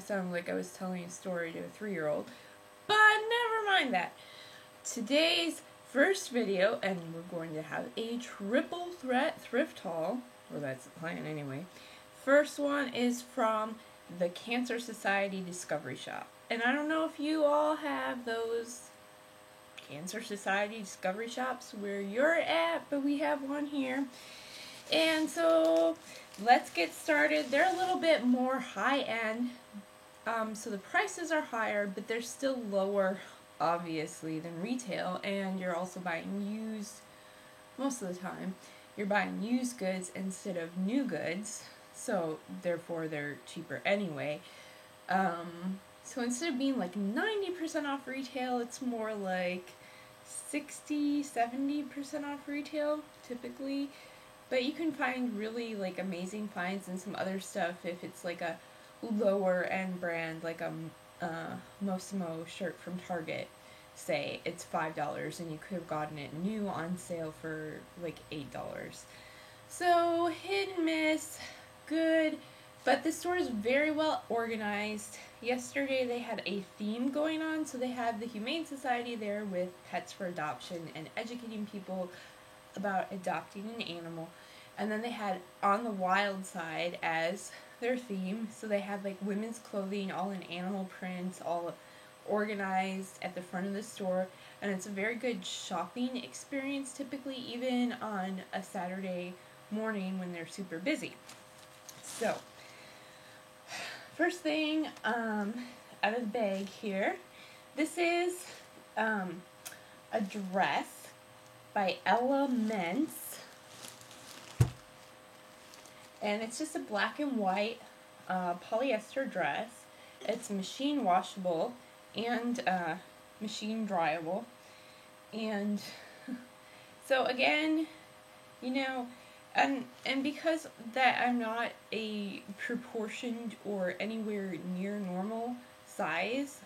sounded like I was telling a story to a 3-year-old. But never mind that. Today's first video, and we're going to have a triple threat thrift haul, or that's the plan anyway. First one is from the Cancer Society Discovery Shop. And I don't know if you all have those Cancer Society Discovery Shops where you're at, but we have one here. And so let's get started. They're a little bit more high-end, so the prices are higher, but they're still lower, obviously, than retail, and you're also buying used, most of the time, you're buying used goods instead of new goods, so therefore they're cheaper anyway. So instead of being like 90% off retail, it's more like 60-70% off retail, typically. But you can find really like amazing finds and some other stuff if it's like a lower end brand, like a Mossimo shirt from Target. Say it's $5 and you could have gotten it new on sale for like $8. So hit and miss, good, but the store is very well organized. Yesterday they had a theme going on, so they had the Humane Society there with pets for adoption and educating people about adopting an animal. And then they had On the Wild Side as their theme, so they had like women's clothing all in animal prints, all organized at the front of the store, and it's a very good shopping experience, typically even on a Saturday morning when they're super busy. So first thing out of the bag here, this is a dress by Ella Mentz. And it's just a black and white polyester dress. It's machine washable and machine dryable. And so again, you know, and because that I'm not a proportioned or anywhere near normal size,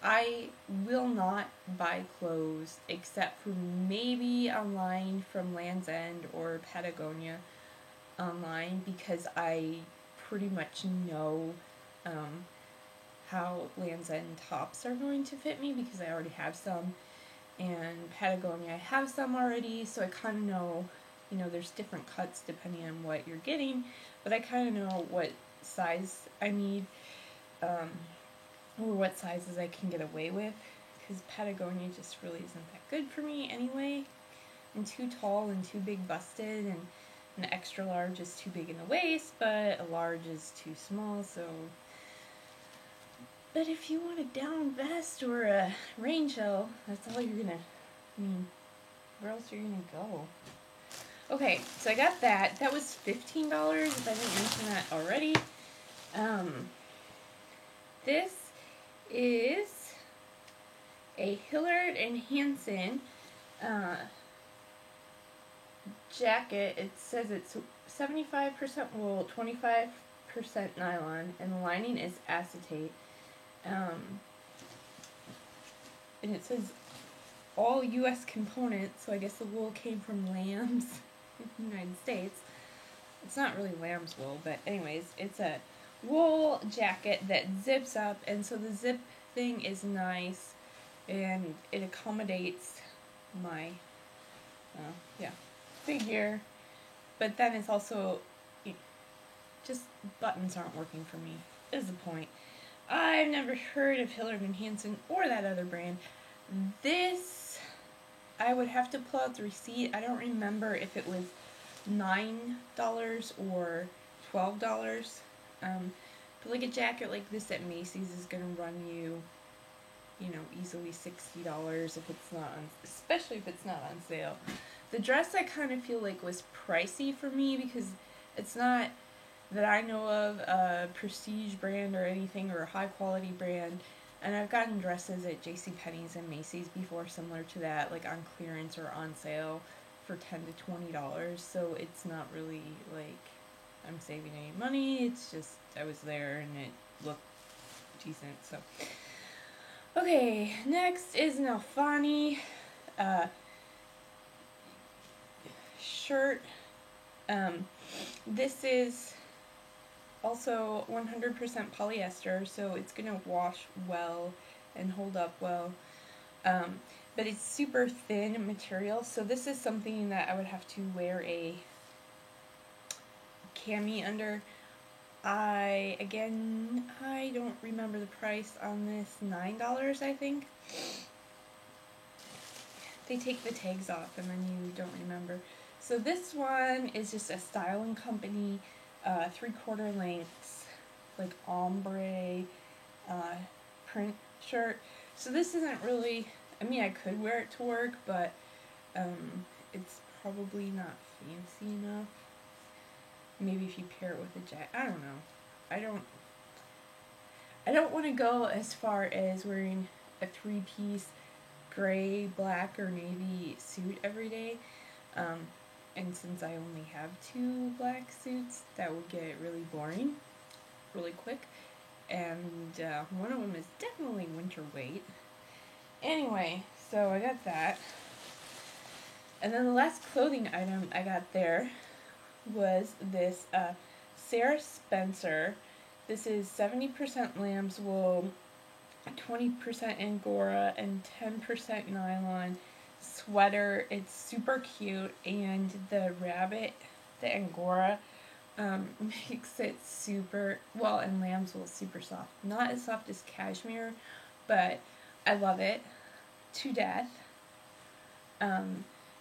I will not buy clothes except for maybe online from Land's End or Patagonia online, because I pretty much know how Land's End tops are going to fit me because I already have some, and Patagonia I have some already, so I kind of know, you know, there's different cuts depending on what you're getting, but I kind of know what size I need, or what sizes I can get away with, because Patagonia just really isn't that good for me anyway. I'm too tall and too big busted, and an extra large is too big in the waist, but a large is too small, so. But if you want a down vest or a rain shell, that's all you're gonna, where else are you gonna go? Okay, so I got that. That was $15, if I didn't mention that already. This is a Hillard and Hansen jacket. It says it's 75% wool, 25% nylon, and the lining is acetate. And it says all U.S. components, so I guess the wool came from lambs in the United States. It's not really lamb's wool, but anyways, it's a wool jacket that zips up, and so the zip thing is nice, and it accommodates my, figure, but then it's also, just buttons aren't working for me, is the point. I've never heard of Hillard & Hansen or that other brand. This, I would have to pull out the receipt. I don't remember if it was $9 or $12. But like a jacket like this at Macy's is going to run you, easily $60 if it's not on, especially if it's not on sale. The dress I kind of feel like was pricey for me because it's not that I know of a prestige brand or anything, or a high quality brand, and I've gotten dresses at JCPenney's and Macy's before similar to that, like on clearance or on sale for $10 to $20, so it's not really like I'm saving any money, it's just I was there and it looked decent, so. Okay, next is an Alfani shirt. This is also 100% polyester, so it's going to wash well and hold up well. But it's super thin material, so this is something that I would have to wear a cami under. I don't remember the price on this. $9, I think. They take the tags off and then you don't remember. So this one is just a Style & Company 3/4 lengths, like ombre print shirt. So this isn't really, I mean I could wear it to work, but it's probably not fancy enough. Maybe if you pair it with a jacket, I don't know. I don't want to go as far as wearing a 3-piece gray, black, or navy suit every day. And since I only have 2 black suits, that would get really boring really quick. And one of them is definitely winter weight. Anyway, so I got that. And then the last clothing item I got there was this Sarah Spencer. This is 70% lamb's wool, 20% Angora, and 10% nylon sweater. It's super cute, and the rabbit, the Angora, makes it super, well, and lamb's wool is super soft. Not as soft as cashmere, but I love it to death.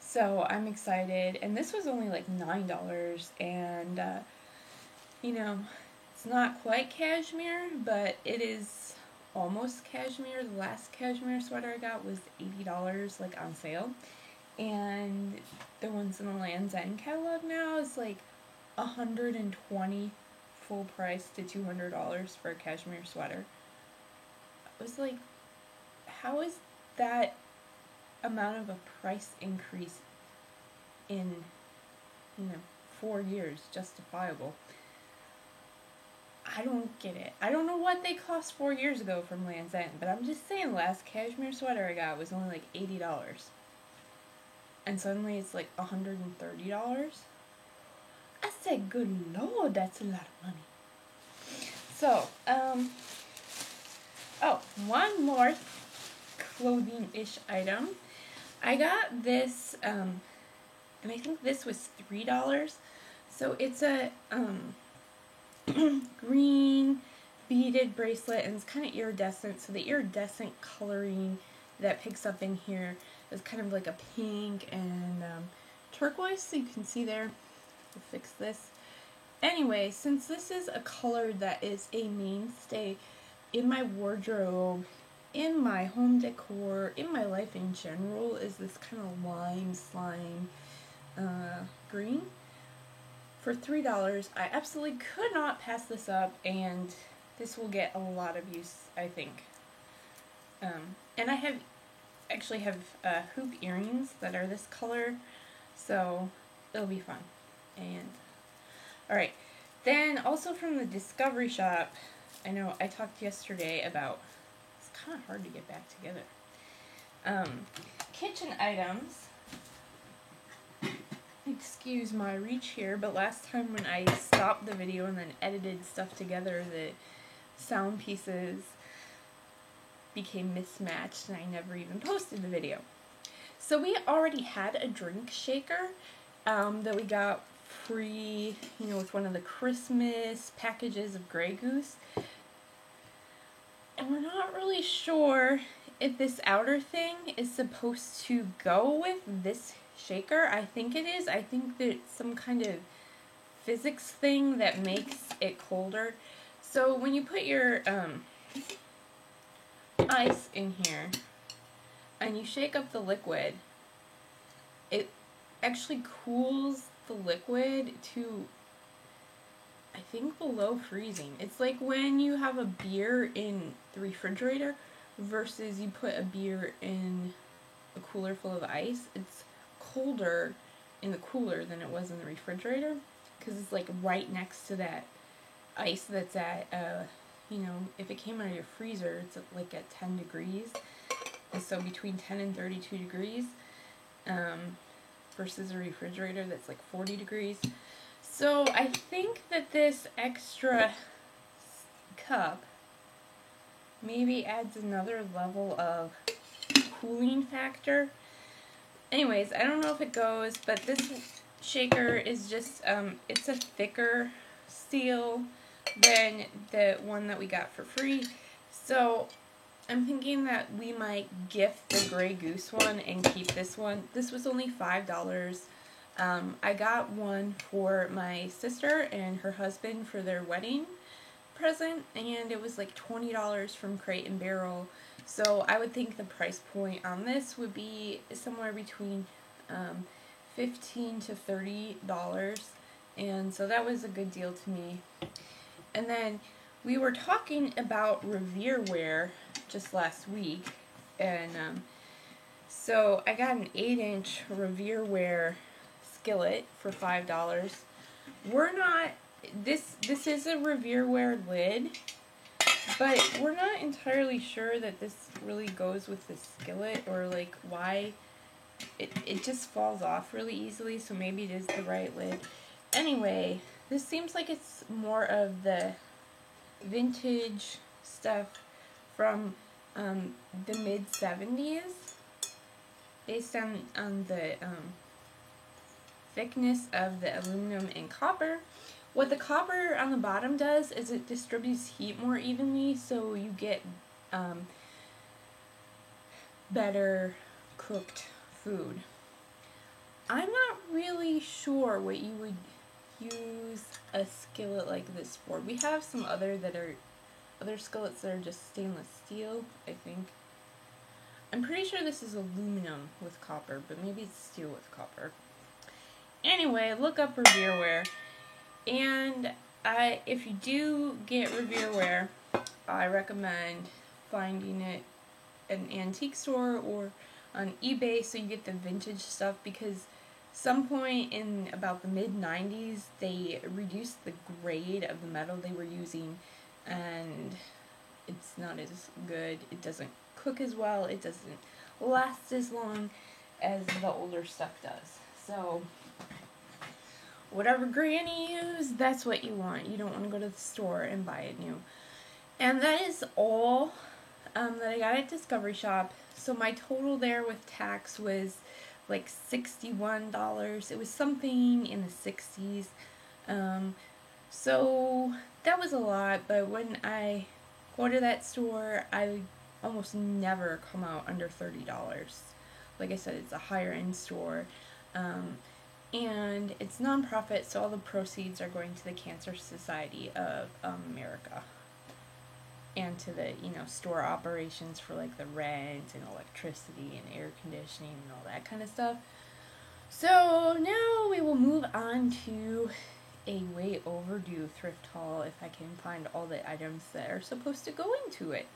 So I'm excited, and this was only like $9, and you know, it's not quite cashmere, but it is almost cashmere. The last cashmere sweater I got was $80, like on sale, and the ones in the Land's End catalog now is like $120 full price to $200 for a cashmere sweater. I was like, how is that amount of a price increase in 4 years justifiable? I don't get it. I don't know what they cost 4 years ago from Land's End, but I'm just saying the last cashmere sweater I got was only like $80. And suddenly it's like $130. I said, good lord, that's a lot of money. So, one more clothing-ish item. I got this, and I think this was $3. So it's a green beaded bracelet, and it's kind of iridescent. So the iridescent coloring that picks up in here is kind of like a pink and turquoise. So you can see there. I'll fix this. Anyway, since this is a color that is a mainstay in my wardrobe, in my home decor, in my life in general, is this kind of lime slime green. For $3, I absolutely could not pass this up, and this will get a lot of use, I think. And I actually have hoop earrings that are this color, so it'll be fun. And alright, then also from the Discovery Shop, I know I talked yesterday about, it's kind of hard to get back together, kitchen items. Excuse my reach here, but last time when I stopped the video and then edited stuff together, the sound pieces became mismatched and I never even posted the video. So we already had a drink shaker that we got free, with one of the Christmas packages of Grey Goose. And we're not really sure if this outer thing is supposed to go with this shaker. I think it is. I think that it's some kind of physics thing that makes it colder. So when you put your ice in here and you shake up the liquid, it actually cools the liquid to, I think, below freezing. It's like when you have a beer in the refrigerator versus you put a beer in a cooler full of ice. It's colder in the cooler than it was in the refrigerator because it's like right next to that ice that's at, if it came out of your freezer, it's like at 10 degrees. And so between 10 and 32 degrees versus a refrigerator that's like 40 degrees. So I think that this extra cup maybe adds another level of cooling factor. Anyways, I don't know if it goes, but this shaker is just, it's a thicker steel than the one that we got for free. So I'm thinking that we might gift the Grey Goose one and keep this one. This was only $5. I got one for my sister and her husband for their wedding present, and it was like $20 from Crate and Barrel. So I would think the price point on this would be somewhere between $15 to $30, and so that was a good deal to me. And then we were talking about Revereware just last week, and so I got an 8-inch Revereware skillet for $5. We're not, this is a Revereware lid, but we're not entirely sure that this really goes with the skillet, or like why it just falls off really easily, so maybe it is the right lid. Anyway, this seems like it's more of the vintage stuff from the mid-70s, based on the thickness of the aluminum and copper. What the copper on the bottom does is it distributes heat more evenly, so you get better cooked food. I'm not really sure what you would use a skillet like this for. We have some other skillets that are just stainless steel, I think. I'm pretty sure this is aluminum with copper, but maybe it's steel with copper. Anyway, look up Revereware. And if you do get Revereware, I recommend finding it at an antique store or on eBay so you get the vintage stuff, because some point in about the mid-90s they reduced the grade of the metal they were using, and it's not as good. It doesn't cook as well. It doesn't last as long as the older stuff does. So whatever Granny used, that's what you want. You don't want to go to the store and buy it new. And that is all that I got at Discovery Shop. So my total there with tax was like $61. It was something in the 60s. So that was a lot, but when I go to that store, I almost never come out under $30. Like I said, it's a higher end store. And it's nonprofit, so all the proceeds are going to the Cancer Society of America, and to the store operations for like the rent and electricity and air conditioning and all that kind of stuff. So now we will move on to a way overdue thrift haul, if I can find all the items that are supposed to go into it.